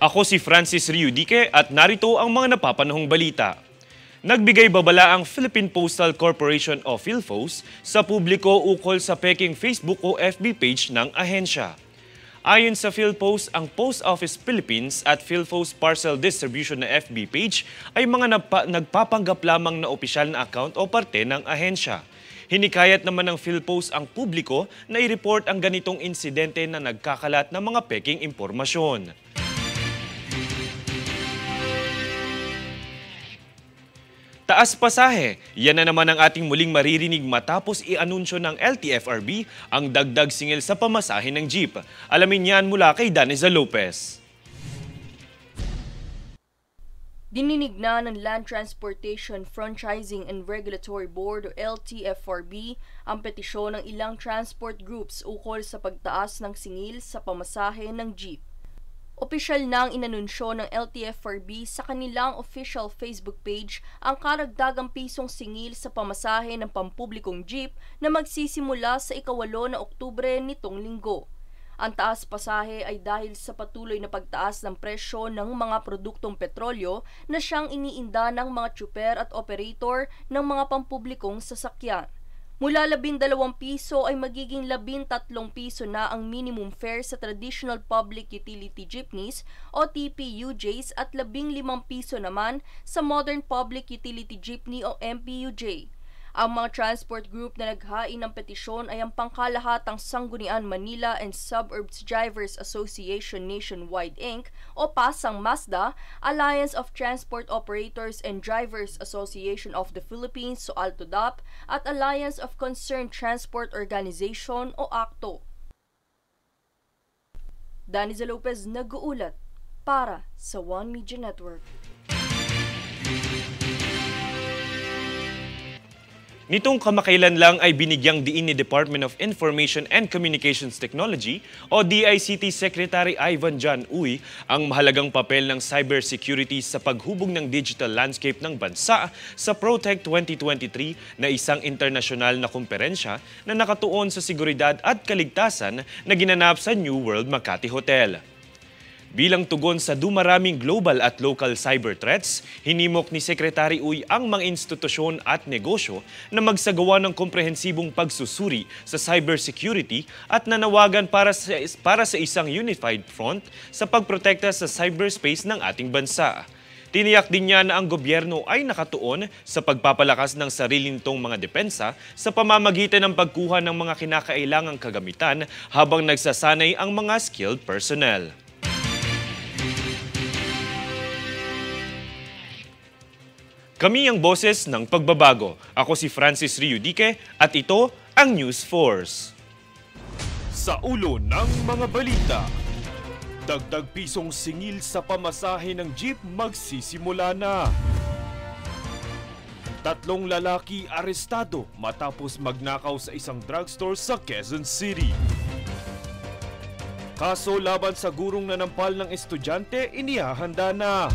Ako si Francis Riudique at narito ang mga napapanahong balita. Nagbigay babala ang Philippine Postal Corporation o PhilPos sa publiko ukol sa peking Facebook o FB page ng ahensya. Ayon sa PhilPos, ang Post Office Philippines at PhilPos Parcel Distribution na FB page ay mga nagpapanggap lamang na opisyal na account o parte ng ahensya. Hinikayat naman ng PhilPos ang publiko na i-report ang ganitong insidente na nagkakalat ng mga peking impormasyon. Taas pasahe, yan na naman ang ating muling maririnig matapos i-anunsyo ng LTFRB ang dagdag singil sa pamasahe ng jeep. Alamin yan mula kay Daniza Lopez. Dininig na ng Land Transportation Franchising and Regulatory Board o LTFRB ang petisyon ng ilang transport groups ukol sa pagtaas ng singil sa pamasahe ng jeep. Opisyal nang inanunsyo ng LTFRB sa kanilang official Facebook page ang karagdagang pisong singil sa pamasahe ng pampublikong jeep na magsisimula sa ika-8 na Oktubre nitong linggo. Ang taas pasahe ay dahil sa patuloy na pagtaas ng presyo ng mga produktong petrolyo na siyang iniinda ng mga tsuper at operator ng mga pampublikong sasakyan. Mula 12 piso ay magiging 13 piso na ang minimum fare sa traditional public utility jeepneys o TPUJs at 15 piso naman sa modern public utility jeepney o MPUJ. Ang mga transport group na naghain ng petisyon ay ang Pangkalahatang Sangguniang Manila and Suburbs Drivers Association Nationwide Inc. o PASANG Mazda, Alliance of Transport Operators and Drivers Association of the Philippines o ALTODAP at Alliance of Concerned Transport Organization o ACTO. Daniza Lopez nag-uulat para sa One Media Network. Nitong kamakailan lang ay binigyang diin ni Department of Information and Communications Technology o DICT Secretary Ivan John Uy ang mahalagang papel ng cybersecurity sa paghubog ng digital landscape ng bansa sa Protect 2023 na isang internasyonal na kumperensya na nakatuon sa seguridad at kaligtasan na ginanap sa New World Makati Hotel. Bilang tugon sa dumaraming global at local cyber threats, hinimok ni Secretary Uy ang mga institusyon at negosyo na magsagawa ng komprehensibong pagsusuri sa cybersecurity at nanawagan para sa isang unified front sa pagprotekta sa cyberspace ng ating bansa. Tiniyak din niya na ang gobyerno ay nakatuon sa pagpapalakas ng sarili nitong mga depensa sa pamamagitan ng pagkuha ng mga kinakailangang kagamitan habang nagsasanay ang mga skilled personnel. Kami ang boses ng pagbabago. Ako si Francis Riudique at ito ang News Force. Sa ulo ng mga balita, dagdag pisong singil sa pamasahe ng jeep magsisimula na. 3 lalaki arestado matapos magnakaw sa isang drugstore sa Quezon City. Kaso laban sa gurong nanampal ng estudyante, inihahanda na.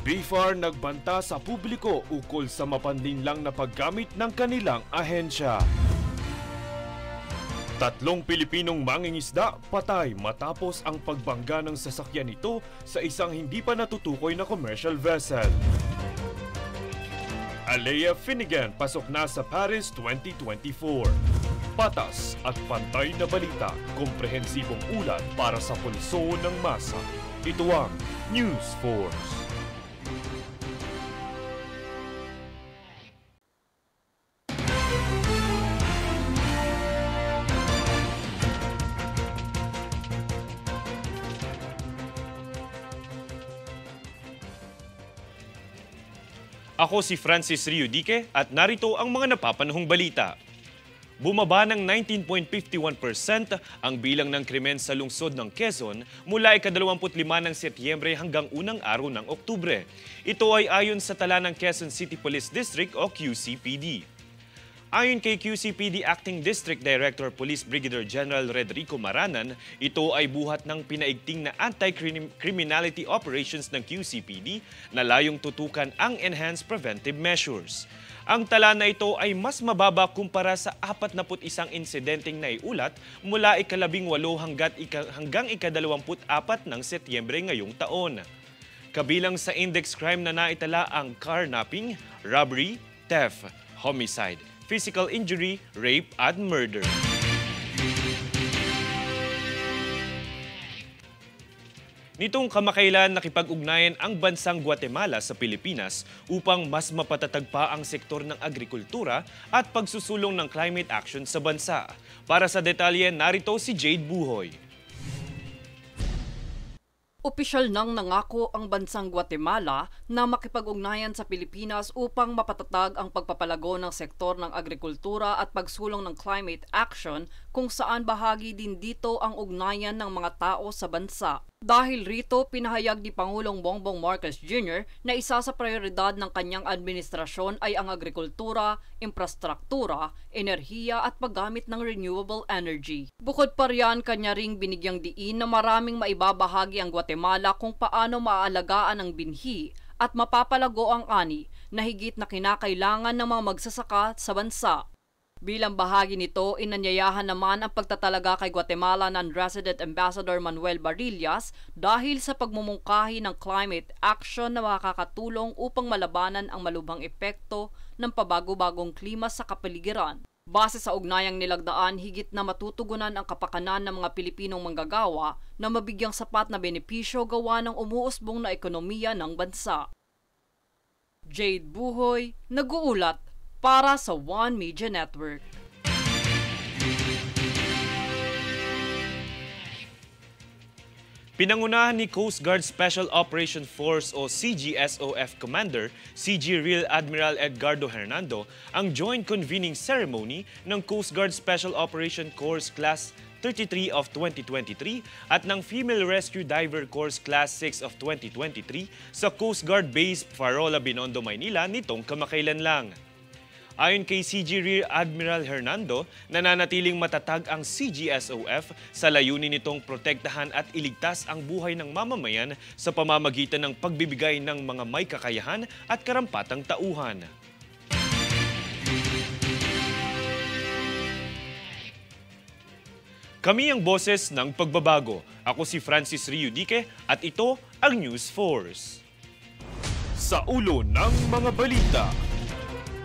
BIFAR nagbanta sa publiko ukol sa mapanlinlang na paggamit ng kanilang ahensya. 3 Pilipinong mangingisda patay matapos ang pagbangga ng sasakyan nito sa isang hindi pa natutukoy na commercial vessel. Alea Finnegan pasok na sa Paris 2024. Patas at pantay na balita, komprehensibong ulat para sa pulso ng masa. Ito ang News Force. Ako si Francis Riudique at narito ang mga napapanahong balita. Bumaba ng 19.51% ang bilang ng krimen sa lungsod ng Quezon mula ika-25 ng Setyembre hanggang unang araw ng Oktubre. Ito ay ayon sa tala ng Quezon City Police District o QCPD. Ayon kay QCPD Acting District Director Police Brigadier General Redrico Maranan, ito ay buhat ng pinaigting na anti-criminality operations ng QCPD na layong tutukan ang enhanced preventive measures. Ang tala na ito ay mas mababa kumpara sa 41 insidenteng naiulat mula ika-18 hanggang ika-24 ng Setyembre ngayong taon. Kabilang sa index crime na naitala ang carnapping, robbery, theft, homicide, physical injury, rape at murder. Nitong kamakailan nakipag-ugnayan ang bansang Guatemala sa Pilipinas upang mas mapatatag pa ang sektor ng agrikultura at pagsusulong ng climate action sa bansa. Para sa detalye, narito si Jade Buhoy. Opisyal nang nangako ang bansang Guatemala na makipag-ugnayan sa Pilipinas upang mapatatag ang pagpapalago ng sektor ng agrikultura at pagsulong ng climate action kung saan bahagi din dito ang ugnayan ng mga tao sa bansa. Dahil rito, pinahayag ni Pangulong Bongbong Marcos Jr. na isa sa prioridad ng kanyang administrasyon ay ang agrikultura, infrastruktura, enerhiya at paggamit ng renewable energy. Bukod pa riyan, kanya ring binigyang diin na maraming maibabahagi ang Guatemala kung paano maaalagaan ang binhi at mapapalago ang ani na higit na kinakailangan ng mga magsasaka sa bansa. Bilang bahagi nito, inanyayahan naman ang pagtatalaga kay Guatemala ng Resident Ambassador Manuel Barillas dahil sa pagmumungkahi ng climate action na makakatulong upang malabanan ang malubhang epekto ng pabago-bagong klima sa kapaligiran. Base sa ugnayang nilagdaan, higit na matutugunan ang kapakanan ng mga Pilipinong manggagawa na mabigyang sapat na benepisyo gawa ng umuusbong na ekonomiya ng bansa. Jade Buhoy, nag-uulat para sa One Media Network. Pinangunahan ni Coast Guard Special Operation Force o CGSOF Commander CG Rear Admiral Edgardo Hernando ang joint convening ceremony ng Coast Guard Special Operation Corps Class 33 of 2023 at ng Female Rescue Diver Corps Class 6 of 2023 sa Coast Guard Base Farola, Binondo, Maynila nitong kamakailan lang. Ayon kay CG Rear Admiral Hernando, nananatiling matatag ang CGSOF sa layunin nitong protektahan at iligtas ang buhay ng mamamayan sa pamamagitan ng pagbibigay ng mga may kakayahan at karampatang tauhan. Kami ang boses ng pagbabago. Ako si Francis Riudique at ito ang News Force. Sa ulo ng mga balita,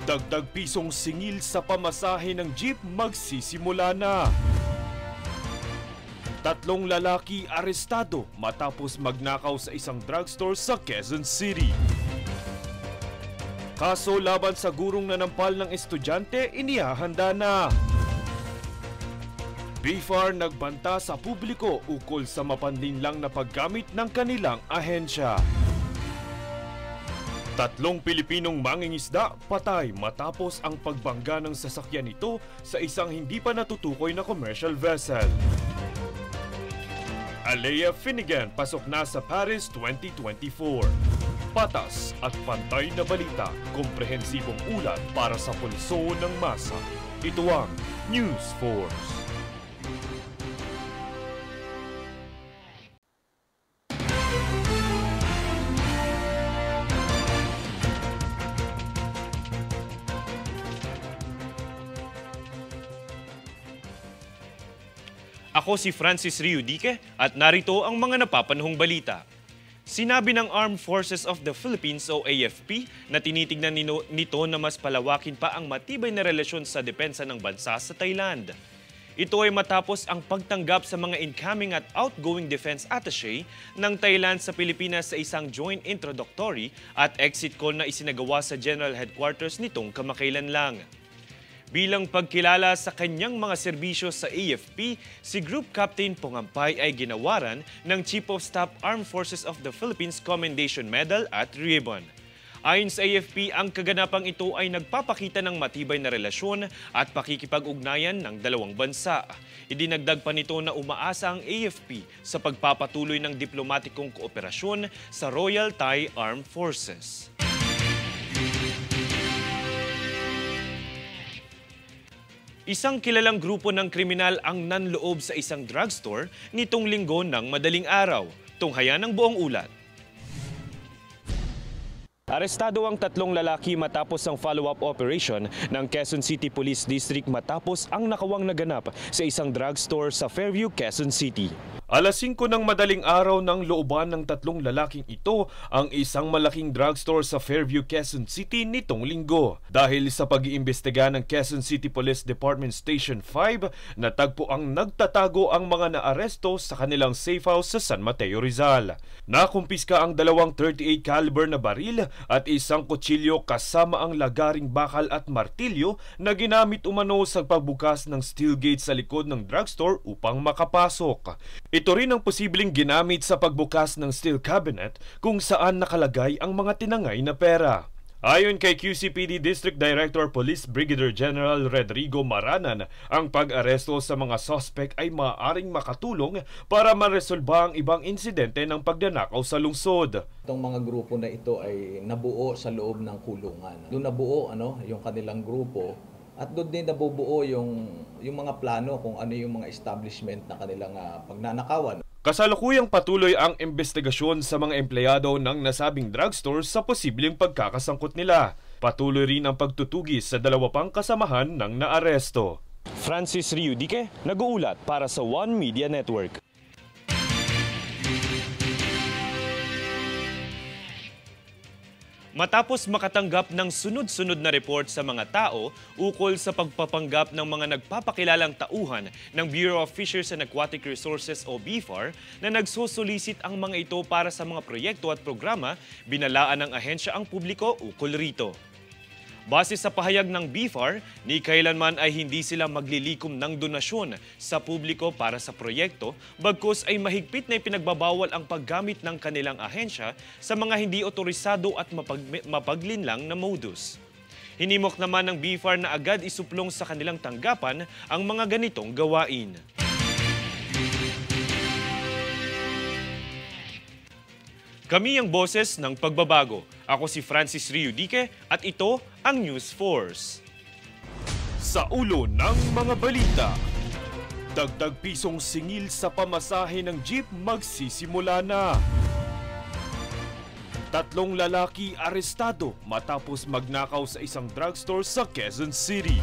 dagdag pisong singil sa pamasahe ng jeep magsisimula na. 3 lalaki arestado matapos magnakaw sa isang drugstore sa Quezon City. Kaso laban sa gurong nanampal ng estudyante, inihahanda na. BIFAR nagbanta sa publiko ukol sa mapanlinlang na paggamit ng kanilang ahensya. 3 Pilipinong mangingisda patay matapos ang pagbangga ng sasakyan nito sa isang hindi pa natutukoy na commercial vessel. Alea Finnegan pasok na sa Paris 2024. Patas at pantay na balita, komprehensibong ulat para sa pulso ng masa. Ito ang News Force. Ako si Francis Riudique at narito ang mga napapanahong balita. Sinabi ng Armed Forces of the Philippines o AFP na tinitignan nito na mas palawakin pa ang matibay na relasyon sa depensa ng bansa sa Thailand. Ito ay matapos ang pagtanggap sa mga incoming at outgoing defense attaché ng Thailand sa Pilipinas sa isang joint introductory at exit call na isinagawa sa General Headquarters nitong kamakailan lang. Bilang pagkilala sa kanyang mga serbisyo sa AFP, si Group Captain Pongampay ay ginawaran ng Chief of Staff Armed Forces of the Philippines Commendation Medal at Ribbon. Ayon sa AFP, ang kaganapang ito ay nagpapakita ng matibay na relasyon at pakikipag-ugnayan ng dalawang bansa. Idinagdag pa nito na umaasa ang AFP sa pagpapatuloy ng diplomatikong kooperasyon sa Royal Thai Armed Forces. Isang kilalang grupo ng kriminal ang nanloob sa isang drugstore nitong linggo ng madaling araw. Tunghayan ang buong ulat. Arestado ang 3 lalaki matapos ang follow-up operation ng Quezon City Police District matapos ang nakawang naganap sa isang drugstore sa Fairview, Quezon City. Alas 5 ng madaling araw ng looban ng 3 lalaking ito ang isang malaking drugstore sa Fairview, Quezon City nitong linggo. Dahil sa pag-iimbestiga ng Quezon City Police Department Station 5, natagpo ang nagtatago ang mga naaresto sa kanilang safe house sa San Mateo, Rizal. Nakumpiska ang 2 .38 caliber na baril at isang kutsilyo kasama ang lagaring bakal at martilyo na ginamit umano sa pagbukas ng steel gate sa likod ng drugstore upang makapasok. Ito rin ang posibleng ginamit sa pagbukas ng steel cabinet kung saan nakalagay ang mga tinangay na pera. Ayon kay QCPD District Director Police Brigadier General Rodrigo Maranan, ang pag-aresto sa mga suspect ay maaaring makatulong para maresolba ang ibang insidente ng pagdanakaw sa lungsod. Itong mga grupo na ito ay nabuo sa loob ng kulungan. Doon nabuo yung kanilang grupo at doon din nabubuo yung mga plano kung ano yung mga establishment na kanilang pagnanakawan. Kasalukuyang patuloy ang investigasyon sa mga empleyado ng nasabing drugstore sa posibleng pagkakasangkot nila. Patuloy rin ang pagtutugis sa 2 pang kasamahan ng naaresto. Francis Riudique, nag-uulat para sa One Media Network. Matapos makatanggap ng sunod-sunod na report sa mga tao ukol sa pagpapanggap ng mga nagpapakilalang tauhan ng Bureau of Fisheries and Aquatic Resources o BFAR na nagsusulisit ang mga ito para sa mga proyekto at programa, binalaan ng ahensya ang publiko ukol rito. Base sa pahayag ng BFAR, ni kailanman ay hindi sila maglilikom ng donasyon sa publiko para sa proyekto, bagkus ay mahigpit na ipinagbabawal ang paggamit ng kanilang ahensya sa mga hindi otorisado at mapaglinlang na modus. Hinimok naman ng BFAR na agad isuplong sa kanilang tanggapan ang mga ganitong gawain. Kami ang boses ng pagbabago. Ako si Francis Riudique at ito ang News Force. Sa ulo ng mga balita, dagdag pisong singil sa pamasahe ng jeep magsisimula na. 3 lalaki arestado matapos magnakaw sa isang drugstore sa Quezon City.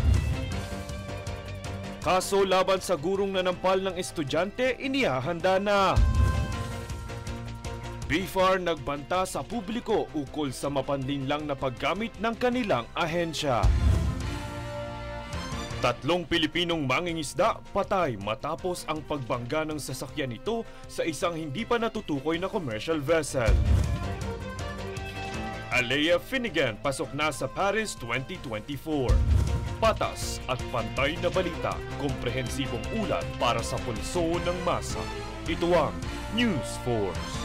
Kaso laban sa gurong nanampal ng estudyante, inihahanda na. BFAR nagbanta sa publiko ukol sa mapanlinlang na paggamit ng kanilang ahensya. 3 Pilipinong mangingisda patay matapos ang pagbangga ng sasakyan nito sa isang hindi pa natutukoy na commercial vessel. Alea Finnegan pasok na sa Paris 2024. Patas at pantay na balita, komprehensibong ulat para sa pulso ng masa. Ito ang News Force.